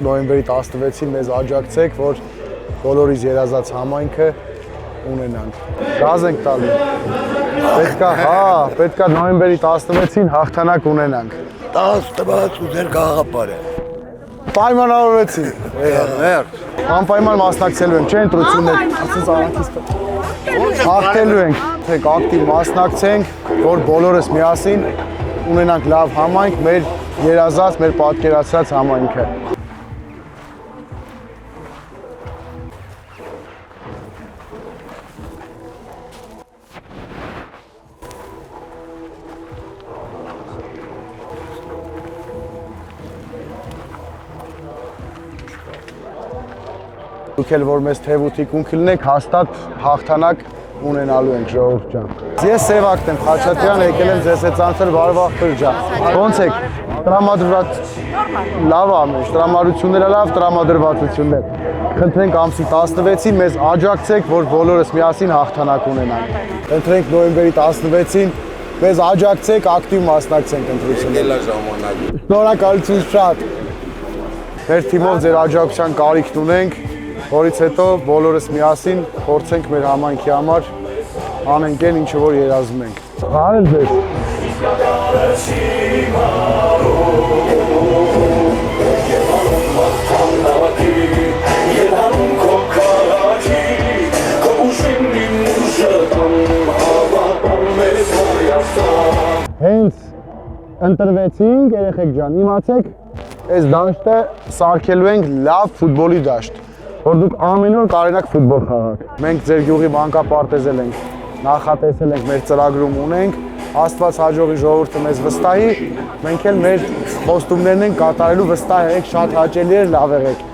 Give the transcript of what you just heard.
նոյեմբերի 16-ին մեզ աջակցեք, որ բոլորիս երազած համայնքը ունենանք։ Գազ ենք տալու։ Պետքա նոյեմբերի 16-ին հաղթանակ ունենանք։ 10 տված ու ձեր գաղափարը։ Պայմանավորվեցին։ Անպայման մասնակցելու ենք, չէ՞ ընտրություններ։ Ասես արանքից հաղթելու ենք, թեք ակտիվ մասնակցենք, որ բոլորս միասին ունենանք լավ համայնք, մեր երազած, մեր պատկերացրած համայնքը։ Դուք էլ որ մեզ թև ու թիկունք լինեք, հաստատ հաղթանակ ունենալու ենք ժողովուրդ ջան։ Ես Սևակն եմ Խաչատրյան, եկել եմ ձեզ հետ ցանցել բարվաղ ջան։ Ոնց եք։ Տրամադրված լավ ամեն, տրամադրությունները լավ, տրամադրվածություններ։ Խնդրենք ամսի 16-ին մեզ աջակցեք, որ բոլորս միասին հաղթանակ ունենանք։ Խնդրենք նոյեմբերի 16-ին մեզ աջակցեք, ակտիվ մասնակցենք ընտրություններին։ Շնորհակալություն շատ։ Մեր թիմով ձեր աջակցության կարիքն ունենք, որից հետո բոլորս միասին փորձենք մեր համայնքի համար անենք այն ինչ որ երազում ենք։ Բարև ձեզ։ Հենց ընտրվեցինք երեխեք ջան, իմացեք, այս դաշտը սարքելու ենք լավ ֆուտբոլի դաշտ, որ դուք ամեն օր կարողանաք ֆուտբոլ խաղալ։ Մենք ձեր գյուղի մանկապարտեզել ենք, նախատեսել ենք, մեր ծրագրում ունենք, Աստված հաջողի ժողովուրդը մեզ վստահի, մենք էլ մեր խոստումներն ենք կատարելու, վստահ եք, շատ հաճելի է, լավ եղեք։